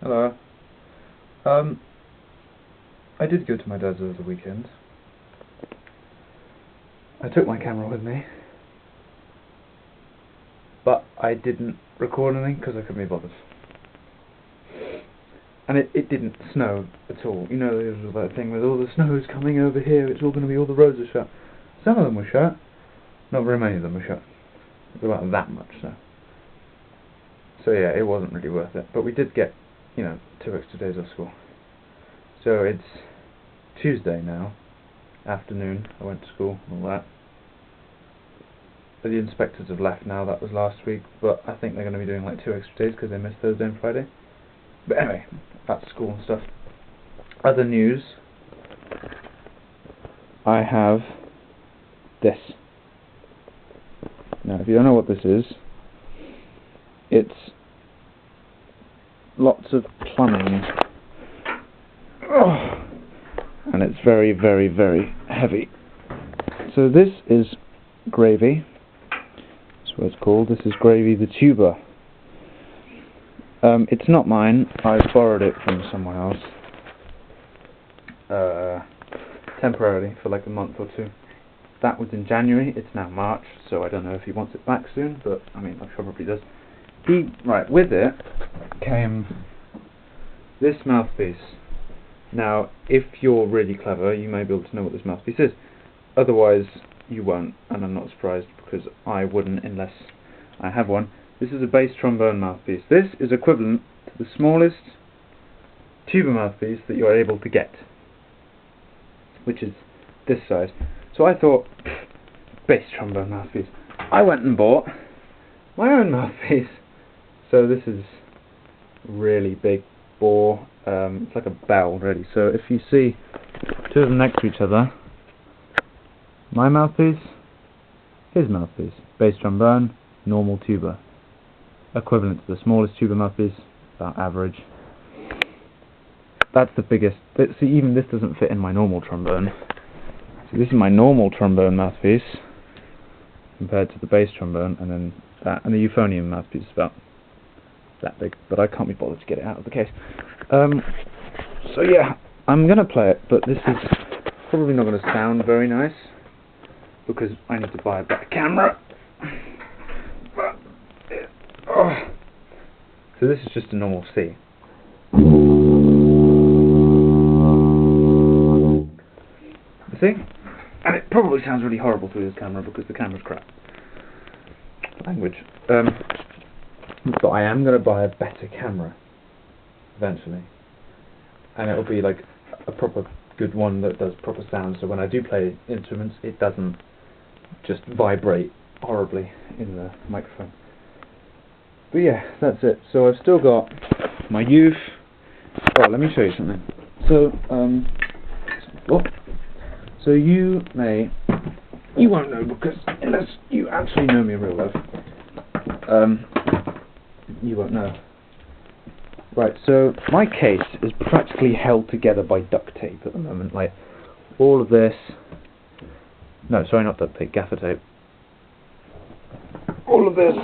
Hello. I did go to my dad's over the weekend. I took my camera with me, but I didn't record anything because I couldn't be bothered. And it didn't snow at all. You know, there was that thing with all the snow's coming over here, it's all going to be, all the roads are shut. Some of them were shut, not very many of them were shut. It was about that much snow. So yeah, it wasn't really worth it. But we did get, 2 extra days off school. So it's Tuesday now, afternoon, I went to school and all that. But the inspectors have left now, that was last week, but I think they're going to be doing like 2 extra days because they missed Thursday and Friday. But anyway, back to school and stuff. Other news, I have this. Now, if you don't know what this is, it's lots of plumbing. Oh, and it's very, very, very heavy. So this is Gravy. That's what it's called. This is Gravy the tuber. It's not mine. I borrowed it from someone else. Temporarily, for like a month or two. That was in January. It's now March, so I don't know if he wants it back soon, but I mean, I'm sure probably does. With it came this mouthpiece. Now, if you're really clever, you may be able to know what this mouthpiece is. Otherwise, you won't, and I'm not surprised, because I wouldn't unless I have one. This is a bass trombone mouthpiece. This is equivalent to the smallest tuba mouthpiece that you're able to get, which is this size. So I thought, bass trombone mouthpiece. I went and bought my own mouthpiece. So this is really big bore. It's like a bell, really. So if you see two of them next to each other, my mouthpiece, his mouthpiece, bass trombone, normal tuba, equivalent to the smallest tuba mouthpiece, about average. That's the biggest. See, even this doesn't fit in my normal trombone. So this is my normal trombone mouthpiece compared to the bass trombone, and then that, and the euphonium mouthpiece is about that big, but I can't be bothered to get it out of the case. So yeah, I'm gonna play it, but this is probably not gonna sound very nice because I need to buy a better camera. So this is just a normal C. See? And it probably sounds really horrible through this camera because the camera's crap. Language. But I am going to buy a better camera eventually, and it'll be like a proper good one that does proper sound, so when I do play instruments it doesn't just vibrate horribly in the microphone. But yeah, that's it. So I've still got my youth. Oh, let me show you something. So so you won't know, because unless you actually know me in real life, you won't know. Right, so my case is practically held together by duct tape at the moment. Like, all of this... No, sorry, not duct tape, gaffer tape. All of this...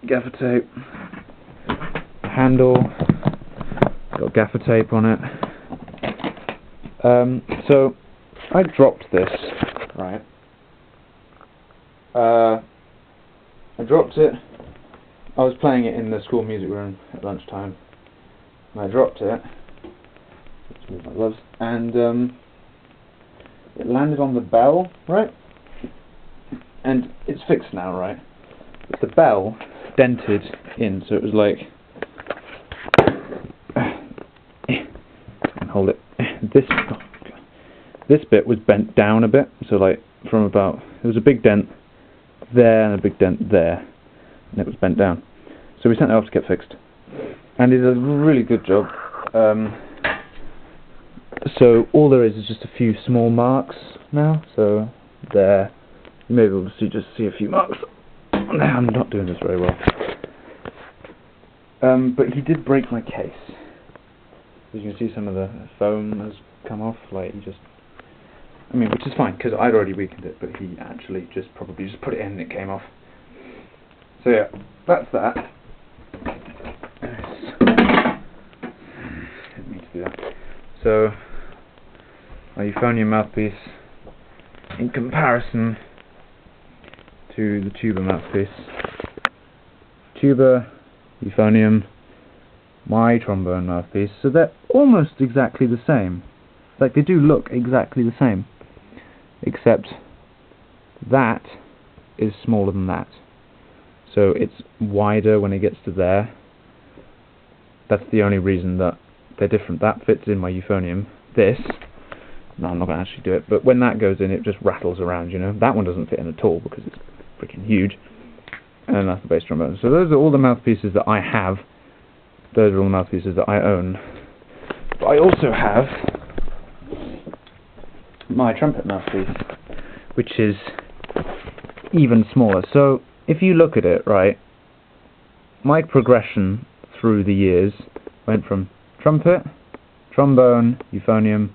gaffer tape. Handle. Got gaffer tape on it. So, I dropped this, right? I dropped it. I was playing it in the school music room at lunchtime, and I dropped it. Let's move my gloves. And it landed on the bell, right? And it's fixed now, right? But the bell dented in, so it was like... hold it. This bit was bent down a bit, so like from about... There was a big dent there and a big dent there, and it was bent down. So we sent it off to get fixed, and it did a really good job. So all there is just a few small marks now. So there, you may be able to just see a few marks. I'm not doing this very well. But he did break my case. As you can see, some of the foam has come off. Like he just, which is fine because I'd already weakened it, but he actually probably just put it in and it came off. So yeah, that's that. So my euphonium mouthpiece in comparison to the tuba mouthpiece. Tuba, euphonium, my trombone mouthpiece, so they're almost exactly the same. Like, they do look exactly the same, except that is smaller than that. So it's wider when it gets to there. That's the only reason that they're different. That fits in my euphonium. This, no, I'm not going to actually do it, but when that goes in, it just rattles around, you know. That one doesn't fit in at all because it's freaking huge. And that's the bass trombone. So those are all the mouthpieces that I have. Those are all the mouthpieces that I own. But I also have my trumpet mouthpiece, which is even smaller. So if you look at it, right, my progression through the years went from trumpet, trombone, euphonium,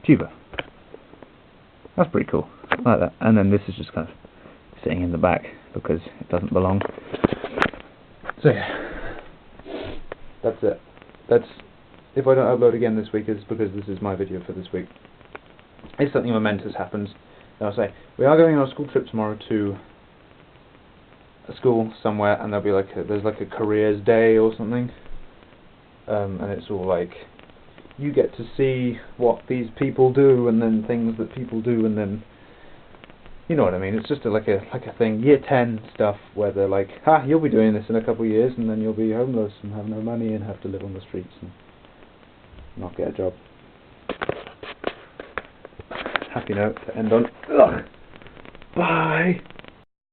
tuba. That's pretty cool. I like that. And then this is just kind of sitting in the back because it doesn't belong. So yeah, that's it. That's, if I don't upload again this week, it's because this is my video for this week. If something momentous happens, then I'll say, we are going on a school trip tomorrow to a school somewhere, and there'll be like there's like a careers day or something, and it's all like, you get to see what these people do, and then things that people do, and then, you know what I mean. It's just like a thing, year 10 stuff, where they're like, ha, you'll be doing this in a couple of years, and then you'll be homeless and have no money and have to live on the streets and not get a job. Happy note to end on. Ugh. Bye.